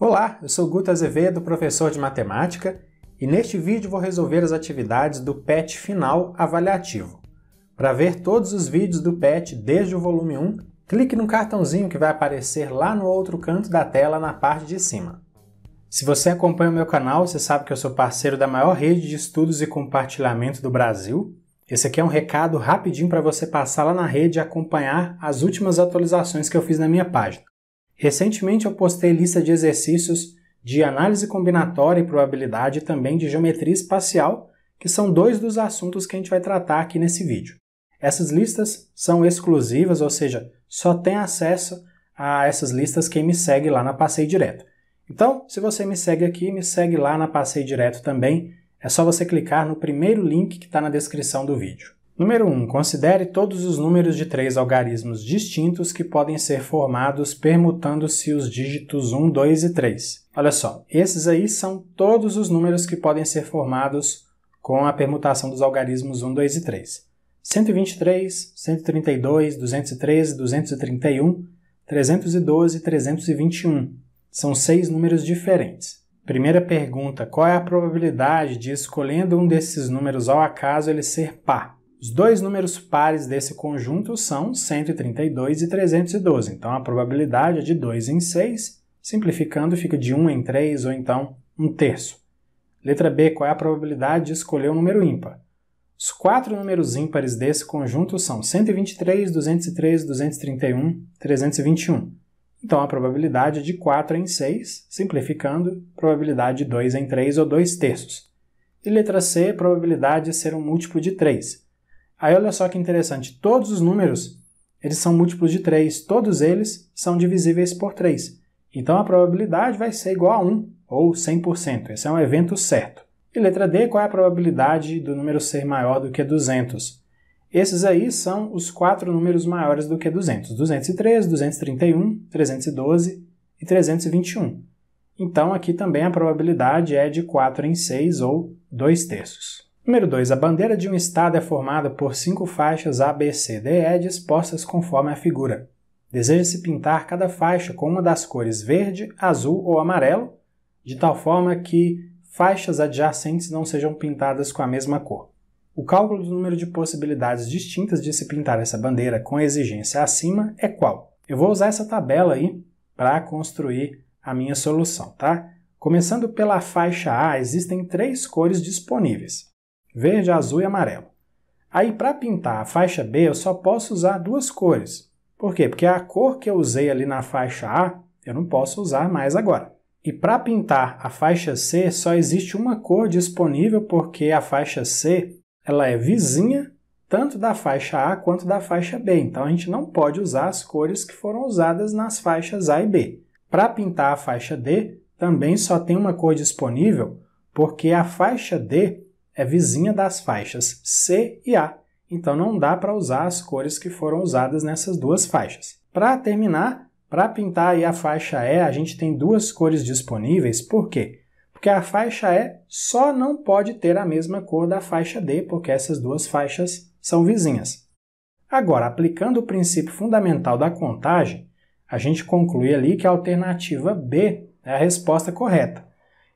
Olá, eu sou Guto Azevedo, professor de matemática, e neste vídeo vou resolver as atividades do PET final avaliativo. Para ver todos os vídeos do PET desde o volume 1, clique no cartãozinho que vai aparecer lá no outro canto da tela na parte de cima. Se você acompanha o meu canal, você sabe que eu sou parceiro da maior rede de estudos e compartilhamento do Brasil. Esse aqui é um recado rapidinho para você passar lá na rede e acompanhar as últimas atualizações que eu fiz na minha página. Recentemente eu postei lista de exercícios de análise combinatória e probabilidade e também de geometria espacial, que são dois dos assuntos que a gente vai tratar aqui nesse vídeo. Essas listas são exclusivas, ou seja, só tem acesso a essas listas quem me segue lá na Passeio Direto. Então, se você me segue aqui, me segue lá na Passeio Direto também. É só você clicar no primeiro link que está na descrição do vídeo. Número 1. Considere todos os números de 3 algarismos distintos que podem ser formados permutando-se os dígitos 1, 2 e 3. Olha só, esses aí são todos os números que podem ser formados com a permutação dos algarismos 1, 2 e 3. 123, 132, 213, 231, 312 e 321. São 6 números diferentes. Primeira pergunta, qual é a probabilidade de, escolhendo um desses números ao acaso, ele ser par? Os dois números pares desse conjunto são 132 e 312, então a probabilidade é de 2 em 6, simplificando fica de 1 em 3 ou então 1/3. Letra B, qual é a probabilidade de escolher um número ímpar? Os 4 números ímpares desse conjunto são 123, 213, 231, 321. Então a probabilidade é de 4 em 6, simplificando, probabilidade de 2 em 3 ou 2/3. E letra C, probabilidade de ser um múltiplo de 3. Aí olha só que interessante, todos os números eles são múltiplos de 3, todos eles são divisíveis por 3. Então a probabilidade vai ser igual a 1, ou 100%, esse é um evento certo. E letra D, qual é a probabilidade do número ser maior do que 200? Esses aí são os 4 números maiores do que 200, 213, 231, 312 e 321. Então aqui também a probabilidade é de 4 em 6, ou 2/3. Número 2. A bandeira de um estado é formada por 5 faixas A, B, C, D, E dispostas conforme a figura. Deseja-se pintar cada faixa com uma das cores verde, azul ou amarelo, de tal forma que faixas adjacentes não sejam pintadas com a mesma cor. O cálculo do número de possibilidades distintas de se pintar essa bandeira com a exigência acima é qual? Eu vou usar essa tabela aí para construir a minha solução, tá? Começando pela faixa A, existem 3 cores disponíveis. Verde, azul e amarelo. Aí, para pintar a faixa B, eu só posso usar 2 cores. Por quê? Porque a cor que eu usei ali na faixa A, eu não posso usar mais agora. E para pintar a faixa C, só existe uma cor disponível porque a faixa C ela é vizinha tanto da faixa A quanto da faixa B. Então, a gente não pode usar as cores que foram usadas nas faixas A e B. Para pintar a faixa D, também só tem uma cor disponível porque a faixa D é vizinha das faixas C e A, então não dá para usar as cores que foram usadas nessas 2 faixas. Para terminar, para pintar aí a faixa E, a gente tem 2 cores disponíveis, por quê? Porque a faixa E só não pode ter a mesma cor da faixa D, porque essas 2 faixas são vizinhas. Agora, aplicando o princípio fundamental da contagem, a gente conclui ali que a alternativa B é a resposta correta.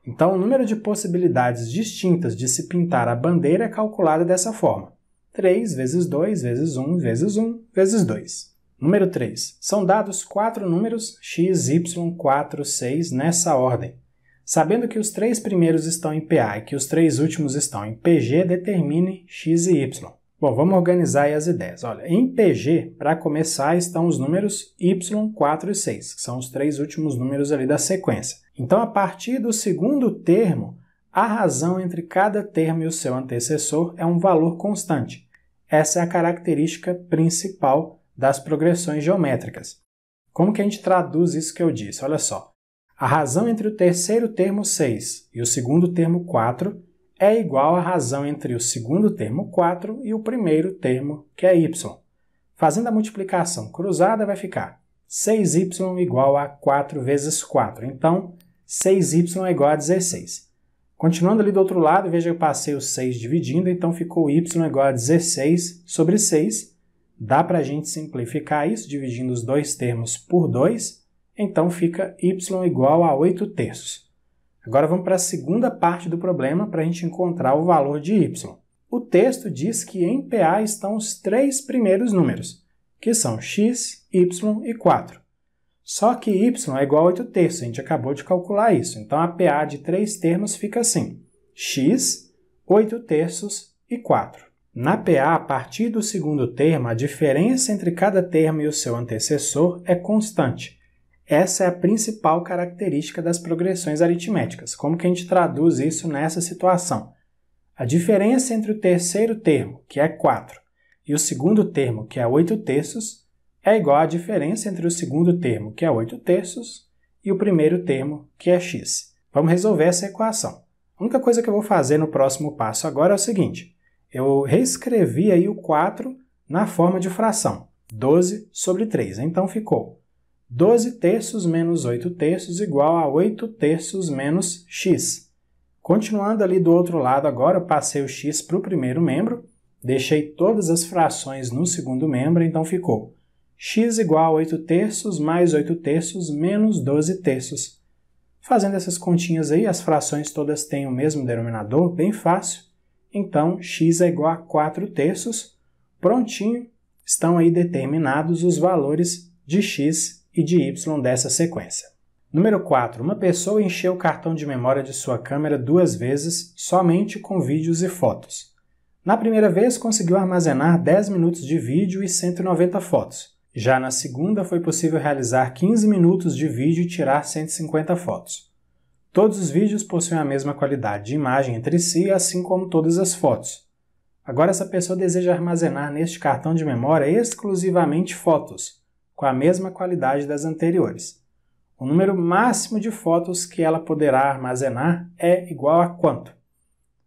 Então, o número de possibilidades distintas de se pintar a bandeira é calculado dessa forma. 3 vezes 2 vezes 1 vezes 1 vezes 2. Número 3. São dados 4 números x, y, 4, 6 nessa ordem. Sabendo que os 3 primeiros estão em PA e que os 3 últimos estão em PG, determine x e y. Bom, vamos organizar aí as ideias. Olha, em PG, para começar, estão os números y, 4 e 6, que são os 3 últimos números ali da sequência. Então, a partir do segundo termo, a razão entre cada termo e o seu antecessor é um valor constante. Essa é a característica principal das progressões geométricas. Como que a gente traduz isso que eu disse? Olha só. A razão entre o terceiro termo 6 e o segundo termo 4 é igual à razão entre o segundo termo 4 e o primeiro termo, que é y. Fazendo a multiplicação cruzada, vai ficar 6y igual a 4 vezes 4. Então, 6y é igual a 16. Continuando ali do outro lado, veja que eu passei o 6 dividindo, então ficou y igual a 16 sobre 6. Dá para a gente simplificar isso, dividindo os 2 termos por 2. então fica y igual a 8/3. Agora vamos para a segunda parte do problema para a gente encontrar o valor de y. O texto diz que em PA estão os 3 primeiros números, que são x, y e 4. Só que y é igual a 8/3, a gente acabou de calcular isso. Então a PA de 3 termos fica assim, x, 8/3 e 4. Na PA, a partir do segundo termo, a diferença entre cada termo e o seu antecessor é constante. Essa é a principal característica das progressões aritméticas. Como que a gente traduz isso nessa situação? A diferença entre o terceiro termo, que é 4, e o segundo termo, que é 8/3, é igual à diferença entre o segundo termo, que é 8/3, e o primeiro termo, que é x. Vamos resolver essa equação. A única coisa que eu vou fazer no próximo passo agora é o seguinte. Eu reescrevi aí o 4 na forma de fração, 12/3. Então ficou 12/3 menos 8/3 igual a 8/3 menos x. Continuando ali do outro lado agora, eu passei o x para o primeiro membro, deixei todas as frações no segundo membro, então ficou x igual a 8/3 mais 8/3 menos 12/3. Fazendo essas continhas aí, as frações todas têm o mesmo denominador, bem fácil. Então, x é igual a 4/3. Prontinho, estão aí determinados os valores de x e de y dessa sequência. Número 4. Uma pessoa encheu o cartão de memória de sua câmera 2 vezes, somente com vídeos e fotos. Na primeira vez, conseguiu armazenar 10 minutos de vídeo e 190 fotos. Já na segunda, foi possível realizar 15 minutos de vídeo e tirar 150 fotos. Todos os vídeos possuem a mesma qualidade de imagem entre si, assim como todas as fotos. Agora, essa pessoa deseja armazenar neste cartão de memória exclusivamente fotos, com a mesma qualidade das anteriores. O número máximo de fotos que ela poderá armazenar é igual a quanto?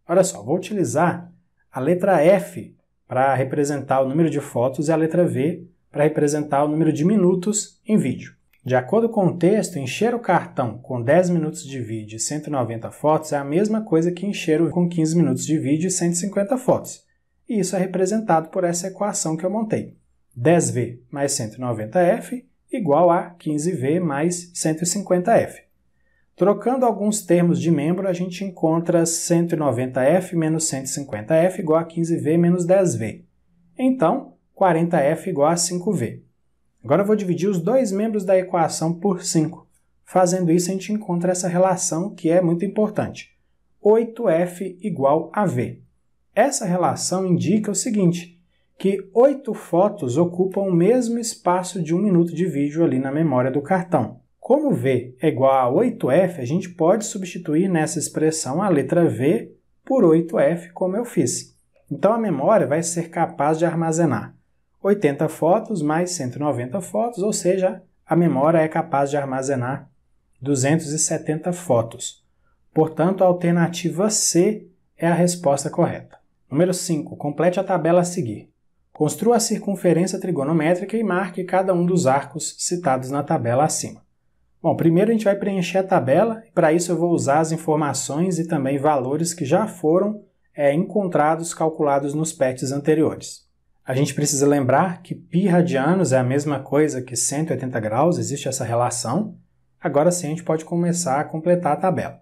Olha só, vou utilizar a letra F para representar o número de fotos e a letra V para representar o número de minutos em vídeo. De acordo com o texto, encher o cartão com 10 minutos de vídeo e 190 fotos é a mesma coisa que encher com 15 minutos de vídeo e 150 fotos. E isso é representado por essa equação que eu montei. 10V mais 190F igual a 15V mais 150F. Trocando alguns termos de membro, a gente encontra 190F menos 150F igual a 15V menos 10V. Então, 40F igual a 5V. Agora eu vou dividir os dois membros da equação por 5. Fazendo isso, a gente encontra essa relação que é muito importante. 8F igual a V. Essa relação indica o seguinte, que 8 fotos ocupam o mesmo espaço de 1 minuto de vídeo ali na memória do cartão. Como V é igual a 8F, a gente pode substituir nessa expressão a letra V por 8F, como eu fiz. Então a memória vai ser capaz de armazenar 80 fotos mais 190 fotos, ou seja, a memória é capaz de armazenar 270 fotos. Portanto, a alternativa C é a resposta correta. Número 5. Complete a tabela a seguir. Construa a circunferência trigonométrica e marque cada um dos arcos citados na tabela acima. Bom, primeiro a gente vai preencher a tabela, e para isso eu vou usar as informações e também valores que já foram encontrados, calculados nos PETs anteriores. A gente precisa lembrar que π radianos é a mesma coisa que 180 graus, existe essa relação. Agora sim a gente pode começar a completar a tabela.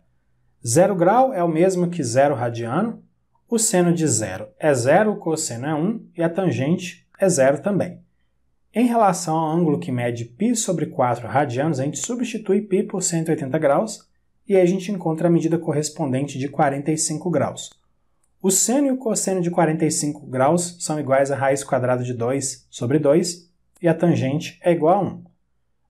0 grau é o mesmo que 0 radiano, o seno de 0 é 0, o cosseno é 1 e a tangente é 0 também. Em relação ao ângulo que mede π sobre 4 radianos, a gente substitui π por 180 graus e aí a gente encontra a medida correspondente de 45 graus. O seno e o cosseno de 45 graus são iguais a raiz quadrada de 2 sobre 2 e a tangente é igual a 1.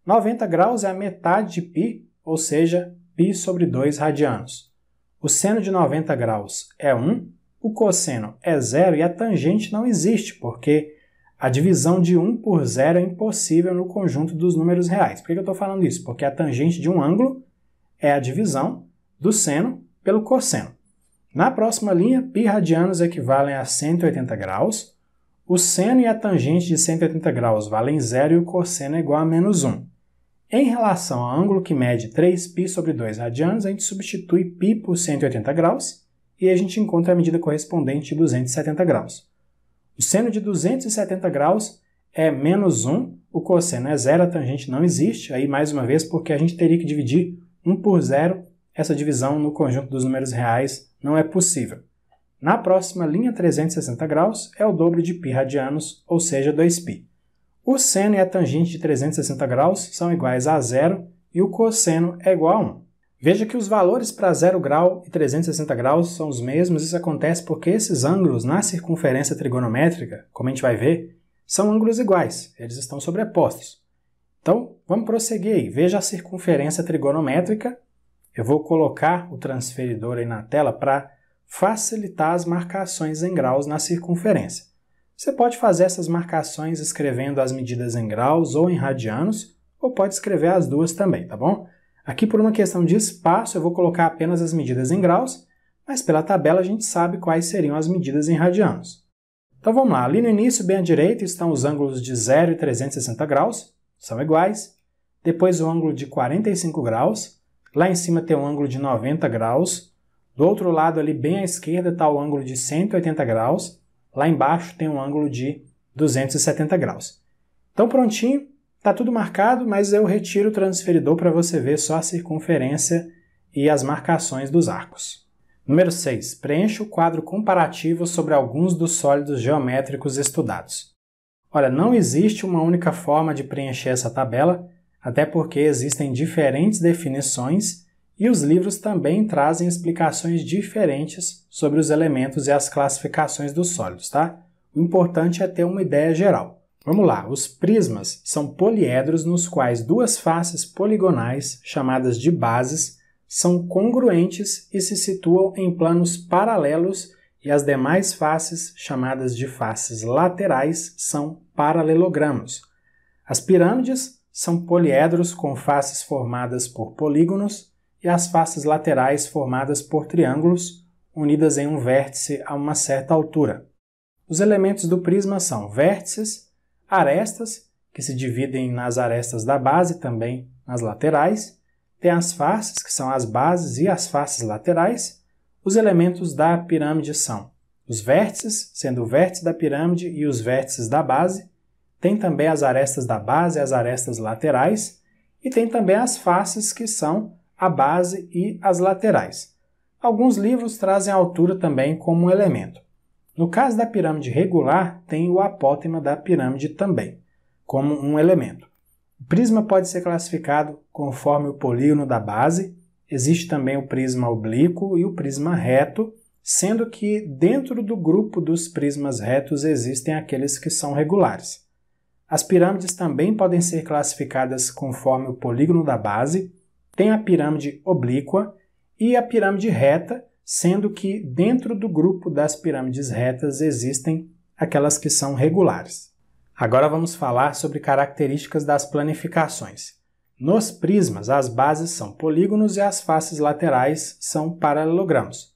90 graus é a metade de π, ou seja, π sobre 2 radianos. O seno de 90 graus é 1, o cosseno é 0 e a tangente não existe, porque a divisão de 1 por 0 é impossível no conjunto dos números reais. Por que eu estou falando isso? Porque a tangente de um ângulo é a divisão do seno pelo cosseno. Na próxima linha, π radianos equivalem a 180 graus, o seno e a tangente de 180 graus valem 0 e o cosseno é igual a menos 1. Em relação ao ângulo que mede 3π sobre 2 radianos, a gente substitui π por 180 graus e a gente encontra a medida correspondente de 270 graus. O seno de 270 graus é menos 1, o cosseno é 0, a tangente não existe, aí mais uma vez porque a gente teria que dividir 1 por 0, essa divisão no conjunto dos números reais não é possível. Na próxima linha 360 graus é o dobro de π radianos, ou seja, 2π. O seno e a tangente de 360 graus são iguais a 0 e o cosseno é igual a 1. Veja que os valores para 0 grau e 360 graus são os mesmos, isso acontece porque esses ângulos na circunferência trigonométrica, como a gente vai ver, são ângulos iguais, eles estão sobrepostos. Então, vamos prosseguir aí. Veja a circunferência trigonométrica. Eu vou colocar o transferidor aí na tela para facilitar as marcações em graus na circunferência. Você pode fazer essas marcações escrevendo as medidas em graus ou em radianos, ou pode escrever as duas também, tá bom? Aqui, por uma questão de espaço, eu vou colocar apenas as medidas em graus, mas pela tabela a gente sabe quais seriam as medidas em radianos. Então vamos lá, ali no início, bem à direita, estão os ângulos de 0 e 360 graus, são iguais. Depois o ângulo de 45 graus, lá em cima tem o ângulo de 90 graus. Do outro lado, ali bem à esquerda, está o ângulo de 180 graus. Lá embaixo tem um ângulo de 270 graus. Então prontinho, está tudo marcado, mas eu retiro o transferidor para você ver só a circunferência e as marcações dos arcos. Número 6. Preencha o quadro comparativo sobre alguns dos sólidos geométricos estudados. Olha, não existe uma única forma de preencher essa tabela, até porque existem diferentes definições e os livros também trazem explicações diferentes sobre os elementos e as classificações dos sólidos, tá? O importante é ter uma ideia geral. Vamos lá, os prismas são poliedros nos quais duas faces poligonais, chamadas de bases, são congruentes e se situam em planos paralelos e as demais faces, chamadas de faces laterais, são paralelogramos. As pirâmides são poliedros com faces formadas por polígonos e as faces laterais formadas por triângulos, unidas em um vértice a uma certa altura. Os elementos do prisma são vértices, arestas, que se dividem nas arestas da base e também nas laterais, tem as faces, que são as bases e as faces laterais. Os elementos da pirâmide são os vértices, sendo o vértice da pirâmide e os vértices da base. Tem também as arestas da base e as arestas laterais. E tem também as faces, que são a base e as laterais. Alguns livros trazem a altura também como um elemento. No caso da pirâmide regular, tem o apótema da pirâmide também, como um elemento. O prisma pode ser classificado conforme o polígono da base. Existe também o prisma oblíquo e o prisma reto, sendo que dentro do grupo dos prismas retos existem aqueles que são regulares. As pirâmides também podem ser classificadas conforme o polígono da base. Tem a pirâmide oblíqua e a pirâmide reta, sendo que dentro do grupo das pirâmides retas existem aquelas que são regulares. Agora vamos falar sobre características das planificações. Nos prismas, as bases são polígonos e as faces laterais são paralelogramos.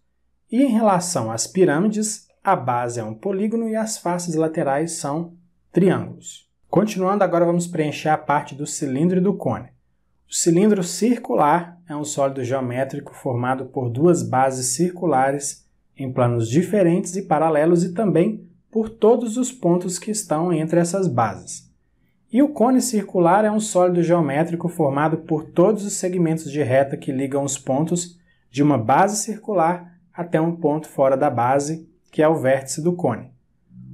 E em relação às pirâmides, a base é um polígono e as faces laterais são triângulos. Continuando, agora vamos preencher a parte do cilindro e do cone. O cilindro circular é um sólido geométrico formado por duas bases circulares em planos diferentes e paralelos e também por todos os pontos que estão entre essas bases. E o cone circular é um sólido geométrico formado por todos os segmentos de reta que ligam os pontos de uma base circular até um ponto fora da base, que é o vértice do cone.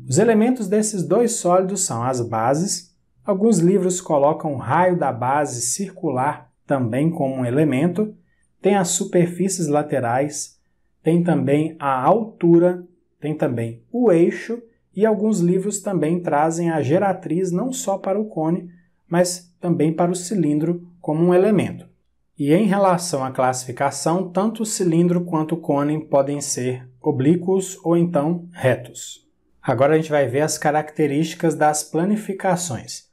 Os elementos desses dois sólidos são as bases. Alguns livros colocam o raio da base circular também como um elemento. Tem as superfícies laterais, tem também a altura, tem também o eixo e alguns livros também trazem a geratriz não só para o cone, mas também para o cilindro como um elemento. E em relação à classificação, tanto o cilindro quanto o cone podem ser oblíquos ou então retos. Agora a gente vai ver as características das planificações.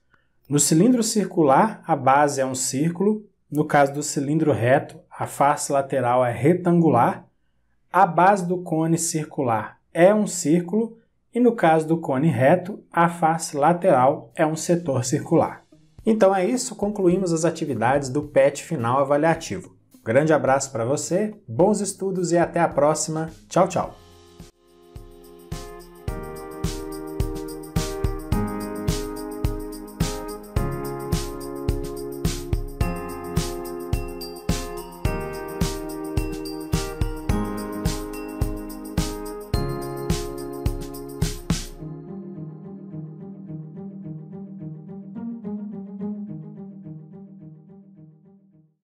No cilindro circular, a base é um círculo. No caso do cilindro reto, a face lateral é retangular. A base do cone circular é um círculo. E no caso do cone reto, a face lateral é um setor circular. Então é isso, concluímos as atividades do PET final avaliativo. Grande abraço para você, bons estudos e até a próxima. Tchau, tchau!